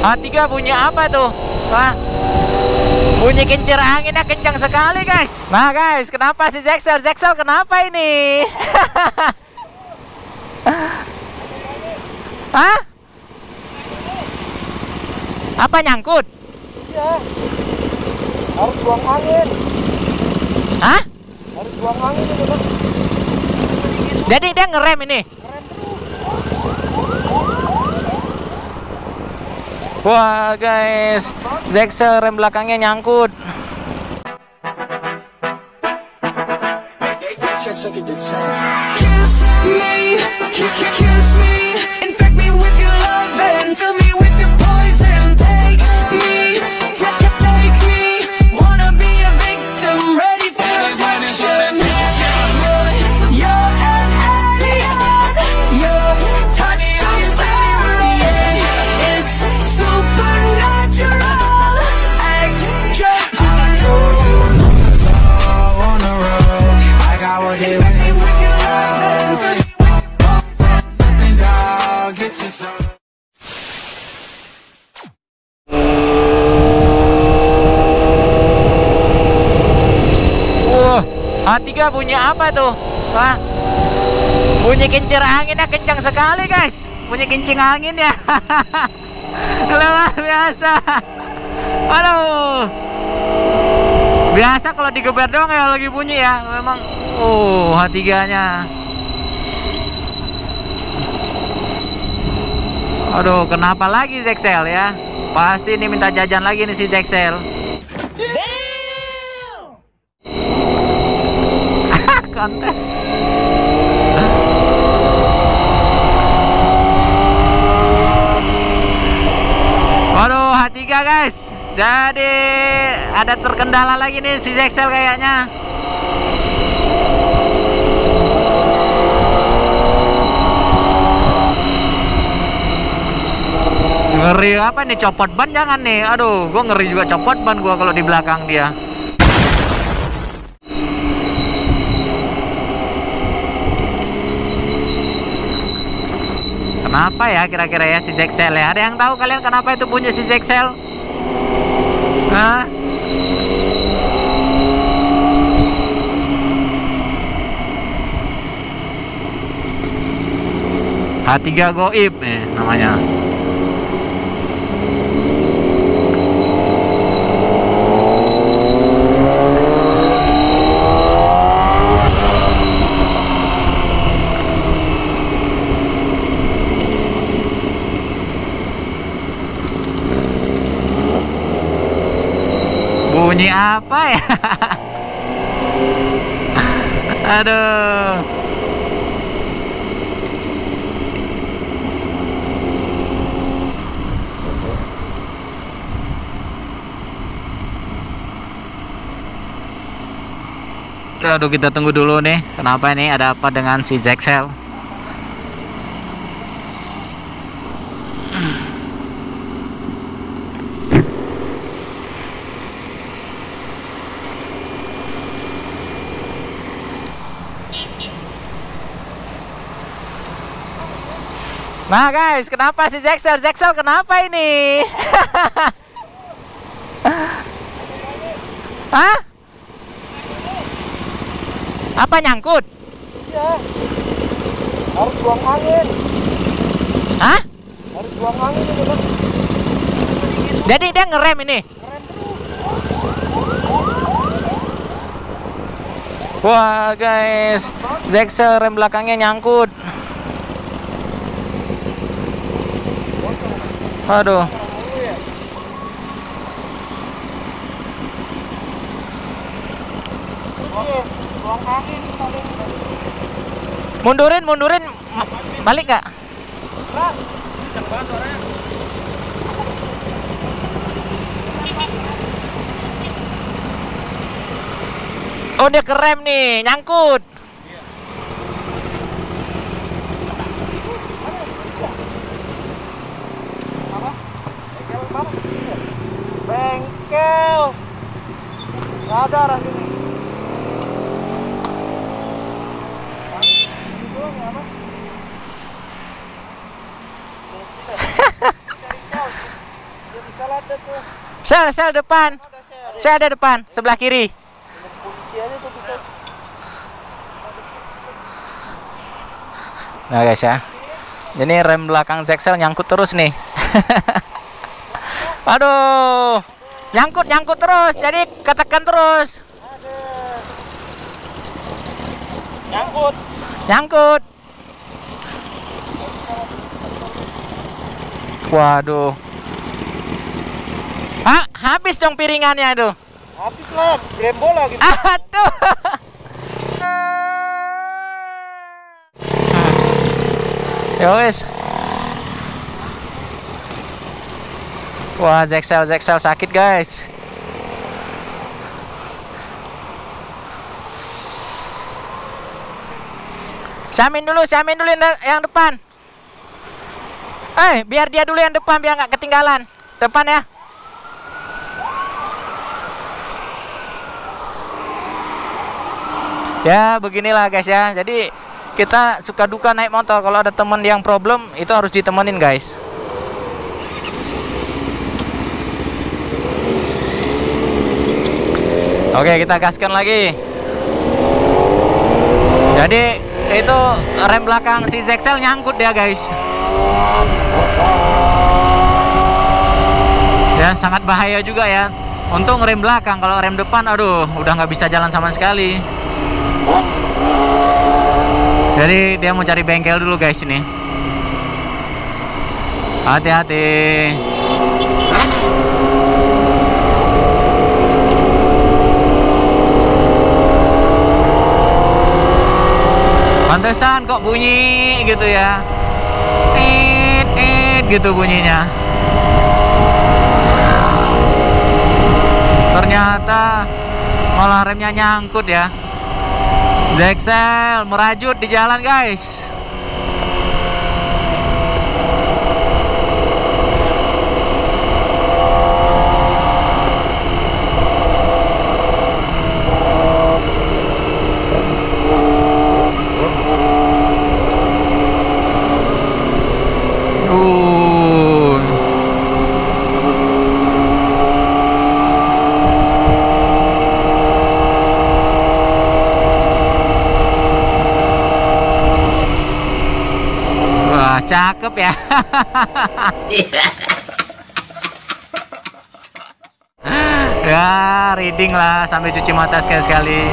H3 bunyi apa tuh? Wah, bunyi kincir anginnya kencang sekali guys. Nah guys, kenapa si Jaxel kenapa ini? Hah? Apa nyangkut? Iya. Harus buang angin. Hah? Harus buang angin itu kan. Jadi dia ngerem ini. Wah guys, Jaxel rem belakangnya nyangkut. Kiss me, kiss me, infect me with your love and fill me with your poison. Take me, take me, wanna be a victim, ready for action. You're an alien, your touch is alien. It's supernatural, extra. I told you not to go on the road. I got what they want. H3 bunyi apa tuh? Wah, bunyi kincir anginnya kencang sekali guys. Bunyi kincing angin ya. Luar biasa. Aduh, biasa kalau digeber doang ya lagi bunyi ya. Memang H3 nya. Aduh, kenapa lagi Jaxel ya? Pasti ini minta jajan lagi nih si Jaxel. Konten. Waduh, H3 guys. Jadi ada terkendala lagi nih si Jaxel kayaknya. Ngeri apa nih, copot ban jangan nih. Aduh, gua ngeri juga copot ban gua kalau di belakang dia. Kenapa ya kira-kira ya si Jaxel ya? Ada yang tahu kalian kenapa itu bunyi si Jaxel? Hah? H3 goib nih namanya. Bunyi apa ya? Aduh. Aduh, kita tunggu dulu nih. Kenapa ini? Ada apa dengan si Jaxel? Nah guys, kenapa si Jaxel kenapa ini? Hah? Apa nyangkut? Iya. Harus buang angin. Hah? Harus buang angin itu kan. Jadi dia ngerem ini. Wah guys, Jaxel rem belakangnya nyangkut. Aduh. Mundurin, balik gak? Oh, dia kerem nih, nyangkut. Bengkel. Gak ada arah sini. ada tuh. Sel depan. Ada sel. Saya ada depan, sebelah kiri. Kunci aja tuh bisa. Nah guys ya, ini rem belakang Zexel nyangkut terus nih. Aduh, nyangkut terus, jadi ketekan terus. Nyangkut. Waduh. Habis dong piringannya itu. Habis lah, grembo lah gitu. Aduh. Ya wes. Wah, Zexel sakit guys. Siamin dulu yang depan. Biar dia dulu yang depan biar nggak ketinggalan. Depan ya. Ya beginilah guys ya. Jadi kita suka duka naik motor. Kalau ada temen yang problem itu harus ditemenin guys. Oke, kita gaskan lagi. Jadi itu rem belakang si Zexel nyangkut ya guys. Ya sangat bahaya juga ya. Untung rem belakang, kalau rem depan aduh udah nggak bisa jalan sama sekali. Jadi dia mau cari bengkel dulu guys ini. Hati-hati. Pantesan kok bunyi gitu ya. Gitu bunyinya. Ternyata malah remnya nyangkut ya. Zexel merajut di jalan guys. Cakep ya. Ya reading lah sambil cuci mata sekali-sekali.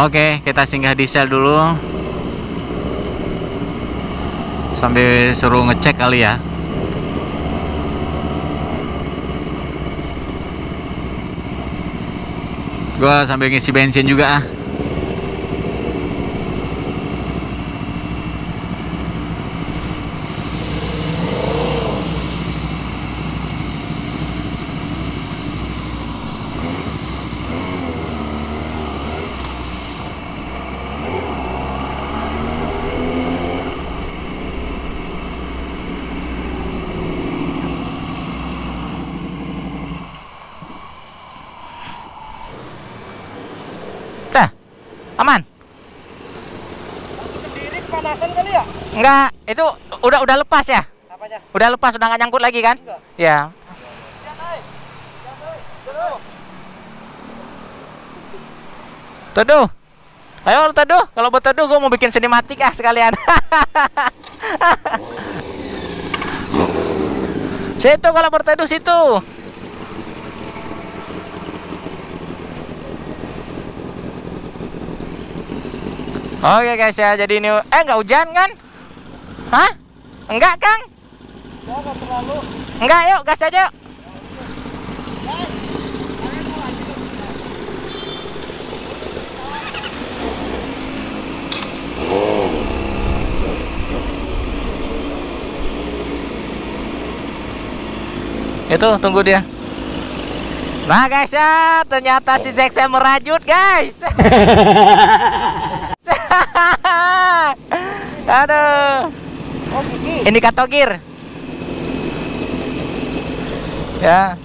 Oke, kita singgah di sel dulu. Sambil suruh ngecek kali ya. Gua sambil ngisi bensin juga ah. Aman? Sendiri kepanasan kali ya? Enggak, itu udah lepas ya? Apanya? Udah lepas, udah nggak nyangkut lagi kan? Enggak. Ya. Teduh. Ayo lu teduh. Kalau buat teduh gue mau bikin sinematik ah sekalian. Situ kalau berteduh situ. Oke guys ya, jadi ini nggak hujan kan? Hah? Enggak Kang? Enggak terlalu. Enggak, yuk gas aja yuk. Itu tunggu dia. Nah guys ya, ternyata si Zexel merajut guys. Aduh. Oh gigi. Indikator gear. Ya.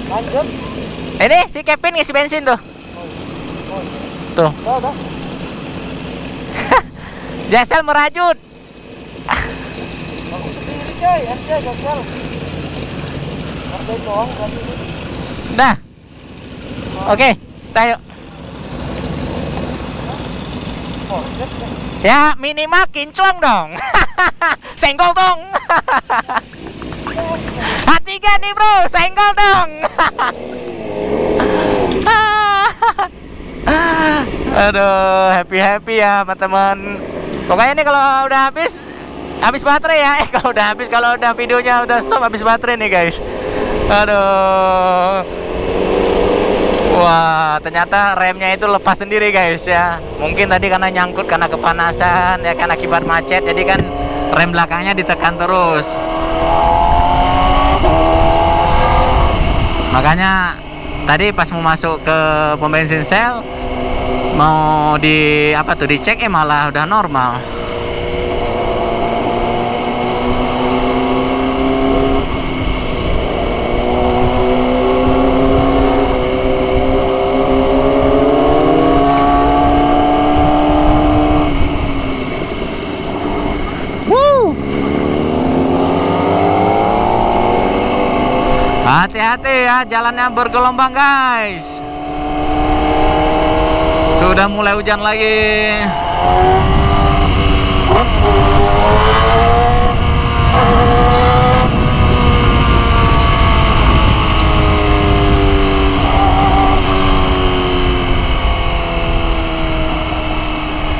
Lanjut. Ini si Kevin ngisi bensin tuh. Oh. Tuh. Udah. Zexel merajut. Aku sendiri coy, aja gagal. Ada doang berarti ini. Dah. Oke, tayo. Oh, lihat. Ya minimal kinclong dong. Senggol dong. H3 nih bro, senggol dong. Aduh, happy ya teman-teman. Pokoknya ini kalau udah habis baterai ya. Kalau udah videonya udah stop, habis baterai nih guys. Aduh. Wah, ternyata remnya itu lepas sendiri guys ya. Mungkin tadi karena nyangkut, karena kepanasan ya kan, akibat macet. Jadi kan rem belakangnya ditekan terus. Makanya tadi pas mau masuk ke pom bensin Shell, mau dicek malah udah normal. Hati-hati ya, jalannya bergelombang guys. Sudah mulai hujan lagi.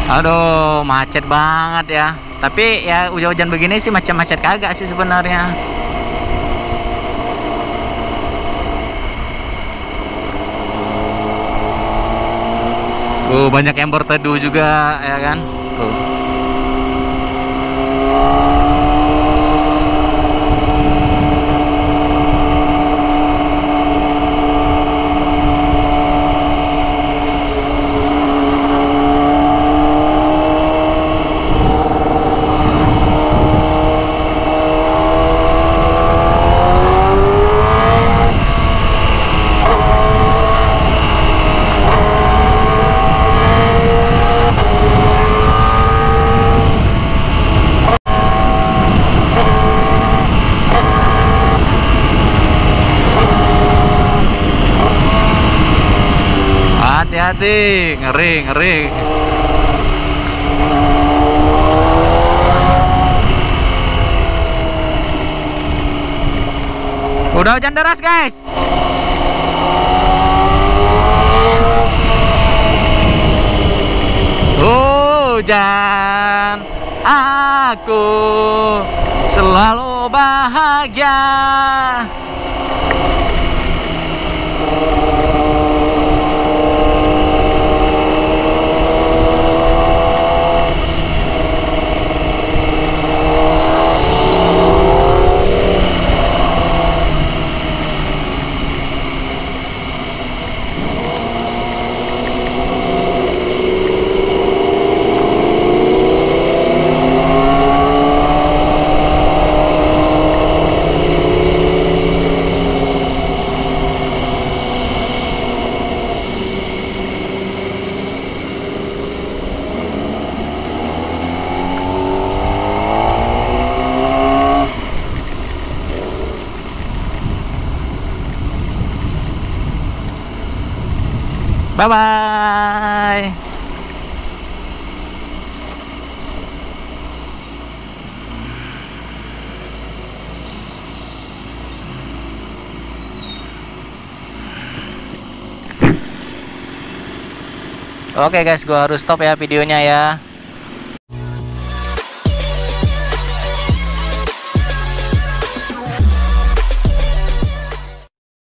Aduh, macet banget ya. Tapi ya hujan-hujan begini sih macet-macet kagak sih sebenarnya. Banyak yang berteduh juga ya kan. Hati-hati, ngeri. Udah hujan deras guys. Hujan, aku selalu bahagia. Bye-bye. Oke guys, gua harus stop ya videonya ya.